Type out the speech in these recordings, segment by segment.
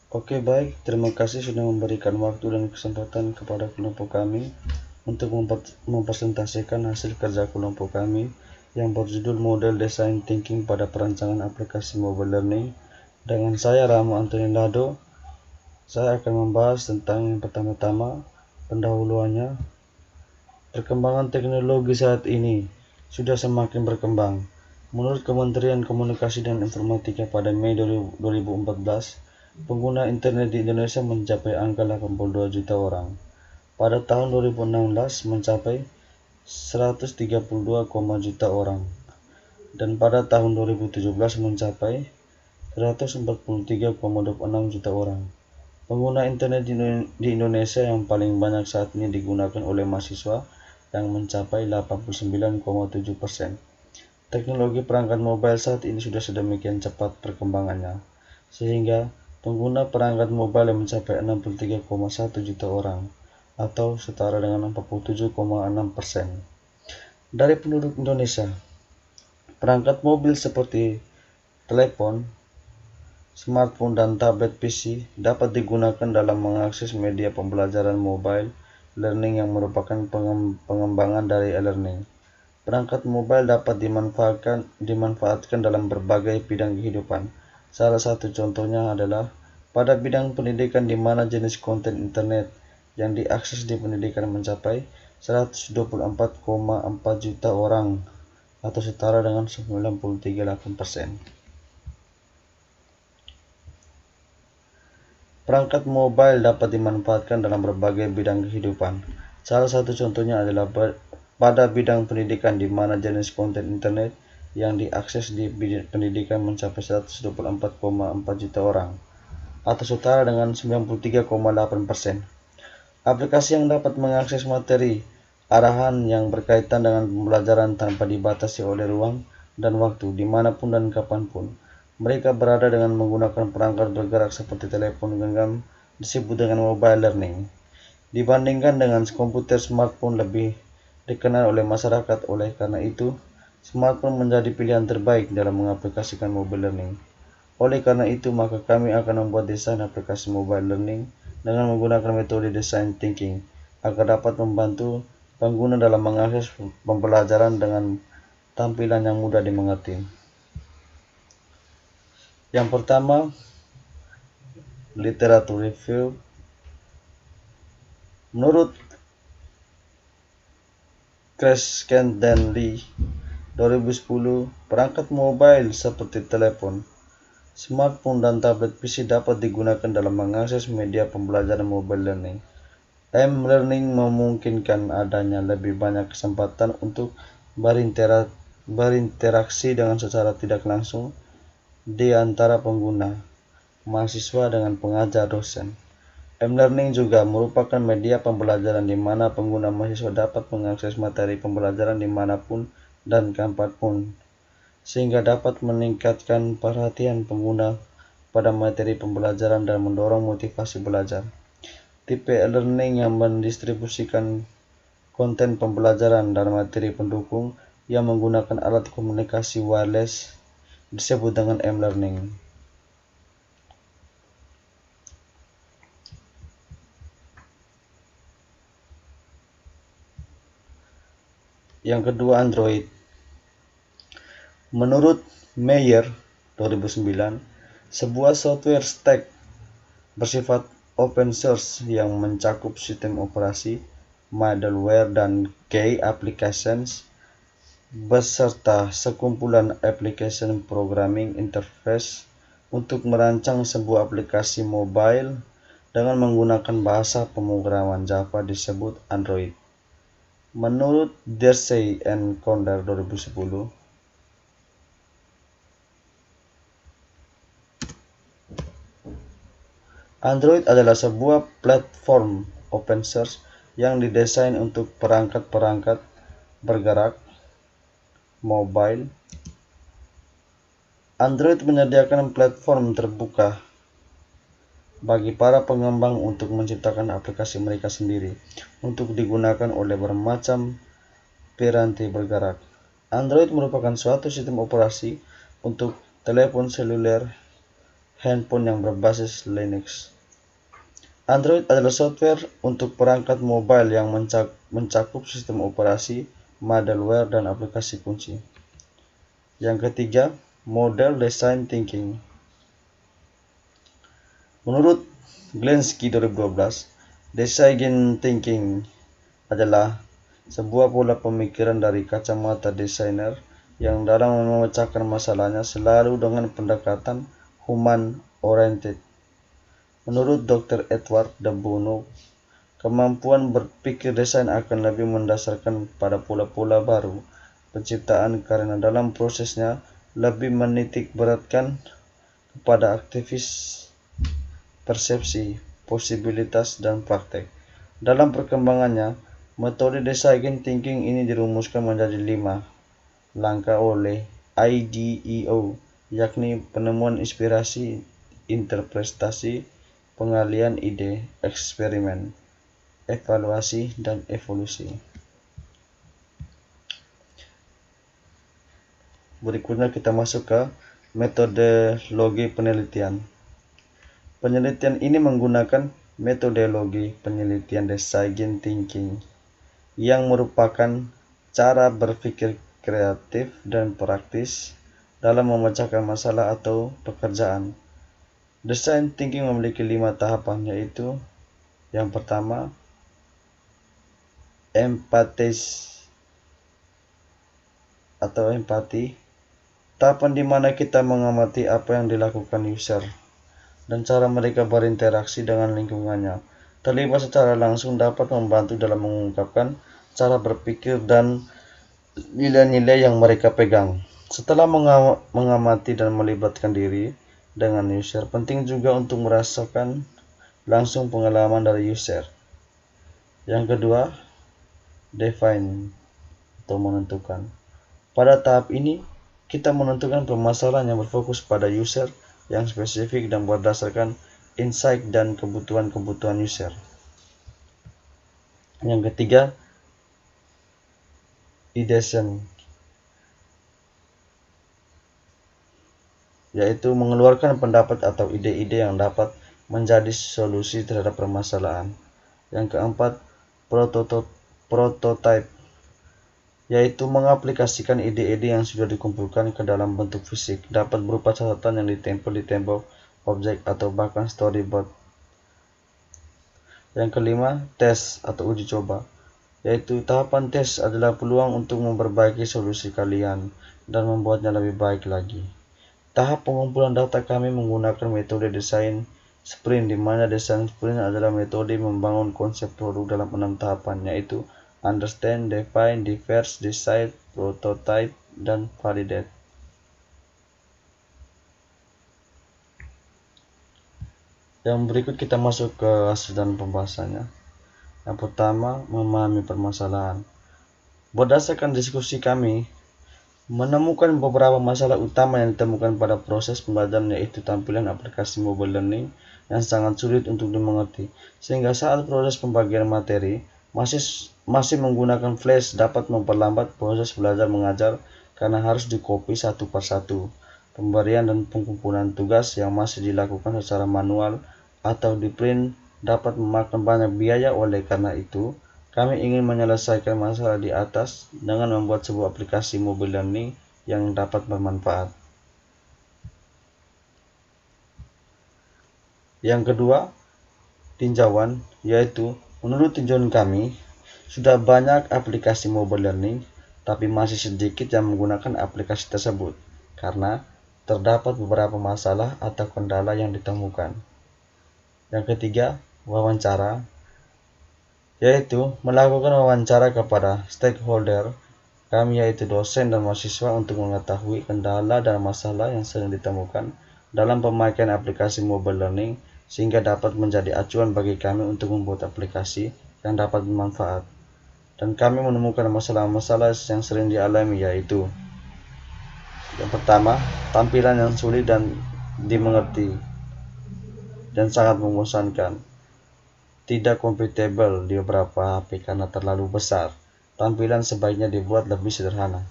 Oke, baik. Terima kasih sudah memberikan waktu dan kesempatan kepada kelompok kami untuk mempresentasikan hasil kerja kelompok kami yang berjudul Model Design Thinking pada Perancangan Aplikasi Mobile Learning. Dengan saya, Ramo Antoni Lado, saya akan membahas tentang yang pertama-tama pendahuluannya. Perkembangan teknologi saat ini sudah semakin berkembang. Menurut Kementerian Komunikasi dan Informatika pada Mei 2014, pengguna internet di Indonesia mencapai angka 82 juta orang. Pada tahun 2016 mencapai 132, juta orang. Dan pada tahun 2017 mencapai 143,26 juta orang. Pengguna internet di Indonesia yang paling banyak saat ini digunakan oleh mahasiswa yang mencapai 89,7%. Teknologi perangkat mobile saat ini sudah sedemikian cepat perkembangannya, sehingga pengguna perangkat mobile mencapai 63,1 juta orang, atau setara dengan 47,6% dari penduduk Indonesia. Perangkat mobil seperti telepon, smartphone, dan tablet PC dapat digunakan dalam mengakses media pembelajaran mobile learning yang merupakan pengembangan dari e-learning. Perangkat mobile dapat dimanfaatkan dalam berbagai bidang kehidupan. Salah satu contohnya adalah pada bidang pendidikan, di mana jenis konten internet yang diakses di pendidikan mencapai 124,4 juta orang, atau setara dengan 93,8%. Perangkat mobile dapat dimanfaatkan dalam berbagai bidang kehidupan. Salah satu contohnya adalah pada bidang pendidikan, di mana jenis konten internet yang diakses di pendidikan mencapai 124,4 juta orang, atau setara dengan 93,8%. Aplikasi yang dapat mengakses materi arahan yang berkaitan dengan pembelajaran tanpa dibatasi oleh ruang dan waktu, dimanapun dan kapanpun mereka berada dengan menggunakan perangkat bergerak seperti telepon genggam, disebut dengan mobile learning. Dibandingkan dengan komputer, smartphone lebih dikenal oleh masyarakat. Oleh karena itu, smartphone menjadi pilihan terbaik dalam mengaplikasikan mobile learning. Oleh karena itu, maka kami akan membuat desain aplikasi mobile learning dengan menggunakan metode design thinking agar dapat membantu pengguna dalam mengakses pembelajaran dengan tampilan yang mudah dimengerti. Yang pertama, literatur review. Menurut Kresken dan Lee 2010, perangkat mobile seperti telepon, smartphone, dan tablet PC dapat digunakan dalam mengakses media pembelajaran mobile learning. M-learning memungkinkan adanya lebih banyak kesempatan untuk berinteraksi dengan secara tidak langsung di antara pengguna, mahasiswa, dengan pengajar dosen. M-learning juga merupakan media pembelajaran di mana pengguna mahasiswa dapat mengakses materi pembelajaran dimanapun dan kapanpun, sehingga dapat meningkatkan perhatian pengguna pada materi pembelajaran dan mendorong motivasi belajar. Tipe e-learning yang mendistribusikan konten pembelajaran dan materi pendukung yang menggunakan alat komunikasi wireless disebut dengan M-learning. Yang kedua, Android. Menurut Meyer 2009, sebuah software stack bersifat open source yang mencakup sistem operasi, middleware, dan key applications beserta sekumpulan application programming interface untuk merancang sebuah aplikasi mobile dengan menggunakan bahasa pemrograman Java disebut Android. Menurut Dorsey and Condor 2010, Android adalah sebuah platform open source yang didesain untuk perangkat-perangkat bergerak mobile. Android menyediakan platform terbuka bagi para pengembang untuk menciptakan aplikasi mereka sendiri untuk digunakan oleh bermacam piranti bergerak. Android merupakan suatu sistem operasi untuk telepon seluler, handphone yang berbasis Linux. Android adalah software untuk perangkat mobile yang mencakup sistem operasi, malware, dan aplikasi kunci. Yang ketiga, model design thinking. Menurut Glensky 2012, design thinking adalah sebuah pola pemikiran dari kacamata desainer yang dalam memecahkan masalahnya selalu dengan pendekatan human-oriented. Menurut Dr. Edward de Bono, kemampuan berpikir desain akan lebih mendasarkan pada pola-pola baru penciptaan karena dalam prosesnya lebih menitik beratkan kepada aktivis persepsi, posibilitas, dan praktek. Dalam perkembangannya, metode design thinking ini dirumuskan menjadi 5 langkah oleh IDEO, yakni penemuan inspirasi, interpretasi, pengalian ide, eksperimen, evaluasi, dan evolusi. Berikutnya kita masuk ke metodologi penelitian. Penelitian ini menggunakan metodologi penelitian design thinking yang merupakan cara berpikir kreatif dan praktis dalam memecahkan masalah atau pekerjaan. Design thinking memiliki 5 tahapan, yaitu yang pertama, empati, tahapan di mana kita mengamati apa yang dilakukan user dan cara mereka berinteraksi dengan lingkungannya. Terlibat secara langsung dapat membantu dalam mengungkapkan cara berpikir dan nilai-nilai yang mereka pegang. Setelah mengamati dan melibatkan diri dengan user, penting juga untuk merasakan langsung pengalaman dari user. Yang kedua, define atau menentukan. Pada tahap ini, kita menentukan permasalahan yang berfokus pada user yang spesifik dan berdasarkan insight dan kebutuhan user. Yang ketiga, ideation, yaitu mengeluarkan pendapat atau ide-ide yang dapat menjadi solusi terhadap permasalahan. Yang keempat, prototype, yaitu mengaplikasikan ide-ide yang sudah dikumpulkan ke dalam bentuk fisik, dapat berupa catatan yang ditempel di tembok, objek, atau bahkan storyboard. Yang kelima, tes atau uji coba, yaitu tahapan tes adalah peluang untuk memperbaiki solusi kalian dan membuatnya lebih baik lagi. Tahap pengumpulan data kami menggunakan metode desain sprint, di mana desain sprint adalah metode membangun konsep produk dalam 6 tahapan, yaitu understand, define, diverse, decide, prototype, dan validate. Yang berikut kita masuk ke hasil dan pembahasannya. Yang pertama, memahami permasalahan. Berdasarkan diskusi kami, menemukan beberapa masalah utama yang ditemukan pada proses pembelajaran, yaitu tampilan aplikasi mobile learning yang sangat sulit untuk dimengerti, sehingga saat proses pembagian materi masih menggunakan flash dapat memperlambat proses belajar mengajar karena harus dikopi satu persatu. Pemberian dan pengumpulan tugas yang masih dilakukan secara manual atau di print dapat memakan banyak biaya. Oleh karena itu, kami ingin menyelesaikan masalah di atas dengan membuat sebuah aplikasi mobile learning yang dapat bermanfaat. Yang kedua, tinjauan, yaitu menurut tinjauan kami, sudah banyak aplikasi mobile learning, tapi masih sedikit yang menggunakan aplikasi tersebut karena terdapat beberapa masalah atau kendala yang ditemukan. Yang ketiga, wawancara, yaitu melakukan wawancara kepada stakeholder kami, yaitu dosen dan mahasiswa, untuk mengetahui kendala dan masalah yang sering ditemukan dalam pemakaian aplikasi mobile learning sehingga dapat menjadi acuan bagi kami untuk membuat aplikasi yang dapat bermanfaat. Dan kami menemukan masalah-masalah yang sering dialami, yaitu yang pertama, tampilan yang sulit dan dimengerti dan sangat membosankan. Tidak compatible di beberapa HP karena terlalu besar. Tampilan sebaiknya dibuat lebih sederhana.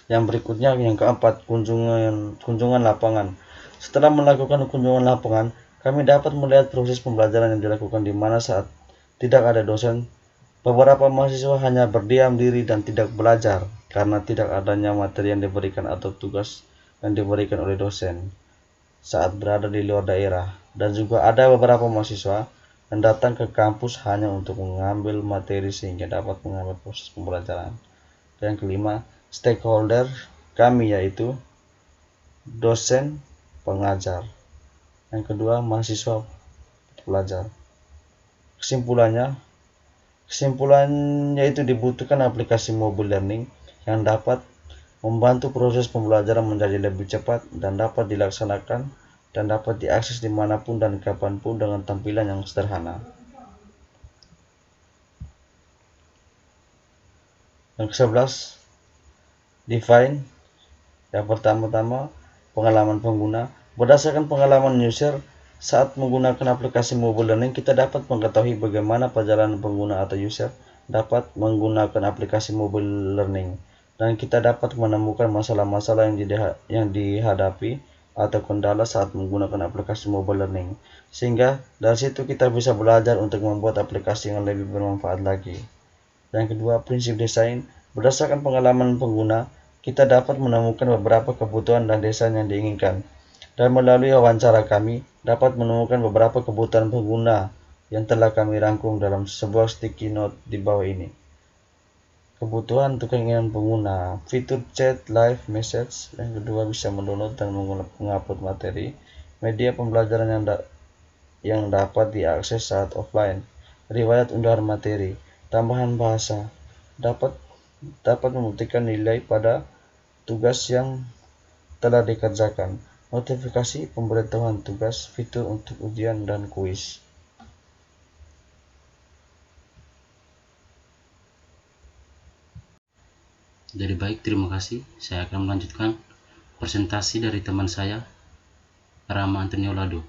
Yang berikutnya, yang keempat, kunjungan lapangan. Setelah melakukan kunjungan lapangan, kami dapat melihat proses pembelajaran yang dilakukan di mana saat tidak ada dosen, beberapa mahasiswa hanya berdiam diri dan tidak belajar karena tidak adanya materi yang diberikan atau tugas yang diberikan oleh dosen saat berada di luar daerah. Dan juga ada beberapa mahasiswa yang datang ke kampus hanya untuk mengambil materi sehingga dapat mengambil proses pembelajaran. Yang kelima, stakeholder kami yaitu dosen, pengajar. Yang kedua, mahasiswa, pelajar. Kesimpulannya itu dibutuhkan aplikasi mobile learning yang dapat membantu proses pembelajaran menjadi lebih cepat dan dapat dilaksanakan dan dapat diakses dimanapun dan kapanpun dengan tampilan yang sederhana. Yang ke-11, define. Yang pertama-tama, pengalaman pengguna. Berdasarkan pengalaman user, saat menggunakan aplikasi mobile learning, kita dapat mengetahui bagaimana perjalanan pengguna atau user dapat menggunakan aplikasi mobile learning. Dan kita dapat menemukan masalah-masalah yang dihadapi atau kendala saat menggunakan aplikasi mobile learning. Sehingga dari situ kita bisa belajar untuk membuat aplikasi yang lebih bermanfaat lagi. Yang kedua, prinsip desain. Berdasarkan pengalaman pengguna, kita dapat menemukan beberapa kebutuhan dan desain yang diinginkan. Dan melalui wawancara kami, dapat menemukan beberapa kebutuhan pengguna yang telah kami rangkum dalam sebuah sticky note di bawah ini. Kebutuhan untuk keinginan pengguna, fitur chat, live message. Yang kedua, bisa mendownload dan mengupload materi, media pembelajaran yang dapat diakses saat offline, riwayat unggahan materi, tambahan bahasa, dapat membuktikan nilai pada tugas yang telah dikerjakan, notifikasi pemberitahuan tugas, fitur untuk ujian dan kuis. Jadi baik, terima kasih. Saya akan melanjutkan presentasi dari teman saya, Rama Antonio Lado.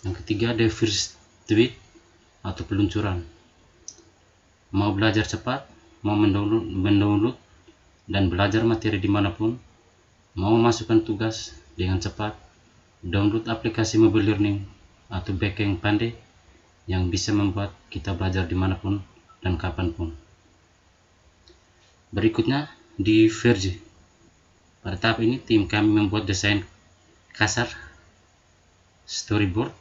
Yang ketiga, the first tweet atau peluncuran. Mau belajar cepat, mau mendownload dan belajar materi dimanapun, mau memasukkan tugas dengan cepat, download aplikasi mobile learning atau Backend Pandai yang bisa membuat kita belajar dimanapun dan kapanpun. Berikutnya, di Verge. Pada tahap ini, tim kami membuat desain kasar, storyboard,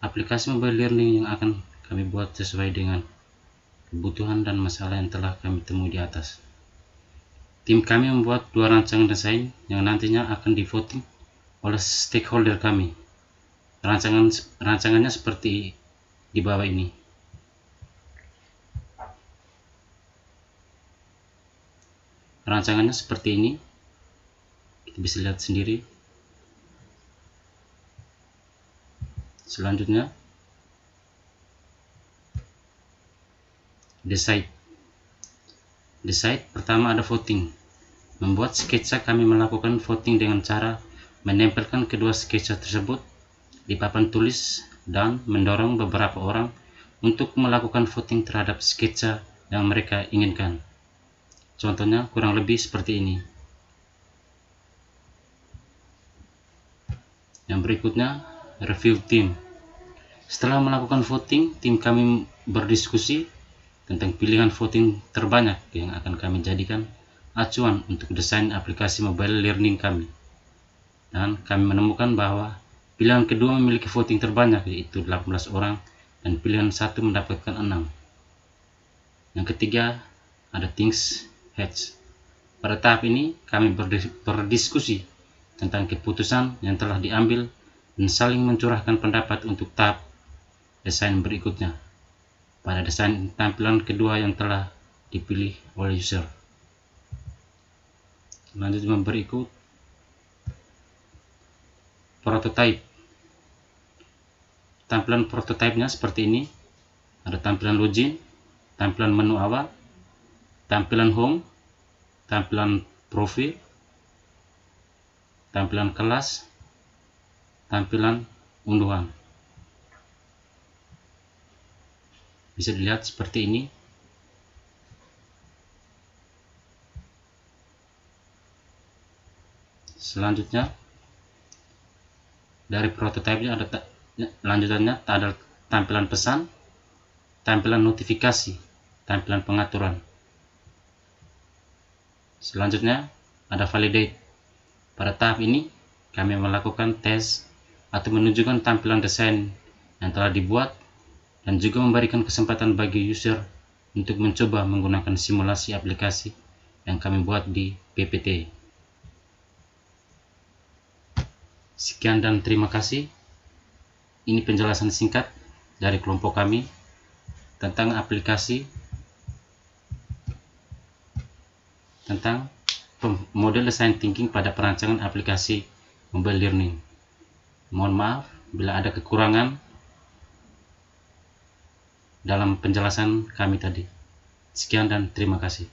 aplikasi mobile learning yang akan kami buat sesuai dengan kebutuhan dan masalah yang telah kami temui di atas. Tim kami membuat 2 rancangan desain yang nantinya akan di-voting oleh stakeholder kami. Rancangannya seperti di bawah ini. Rancangannya seperti ini. Kita bisa lihat sendiri. Selanjutnya, the site. Pertama ada voting. Membuat sketsa, kami melakukan voting dengan cara menempelkan kedua sketsa tersebut di papan tulis dan mendorong beberapa orang untuk melakukan voting terhadap sketsa yang mereka inginkan. Contohnya kurang lebih seperti ini. Yang berikutnya, review team. Setelah melakukan voting, tim kami berdiskusi tentang pilihan voting terbanyak yang akan kami jadikan acuan untuk desain aplikasi mobile learning kami. Dan kami menemukan bahwa pilihan kedua memiliki voting terbanyak, yaitu 18 orang, dan pilihan satu mendapatkan 6. Yang ketiga, ada things heads. Pada tahap ini, kami berdiskusi tentang keputusan yang telah diambil dan saling mencurahkan pendapat untuk tahap desain berikutnya pada desain tampilan kedua yang telah dipilih oleh user. Lanjut berikut, prototype. Tampilan prototipenya seperti ini. Ada tampilan login, tampilan menu awal, tampilan home, tampilan profil, tampilan kelas, tampilan unduhan. Bisa dilihat seperti ini. Selanjutnya dari prototipe-nya ada lanjutannya ada tampilan pesan, tampilan notifikasi, tampilan pengaturan. Selanjutnya ada validate. Pada tahap ini kami melakukan tes atau menunjukkan tampilan desain yang telah dibuat dan juga memberikan kesempatan bagi user untuk mencoba menggunakan simulasi aplikasi yang kami buat di PPT. Sekian dan terima kasih. Ini penjelasan singkat dari kelompok kami tentang aplikasi, tentang model design thinking pada perancangan aplikasi mobile learning. Mohon maaf bila ada kekurangan dalam penjelasan kami tadi. Sekian dan terima kasih.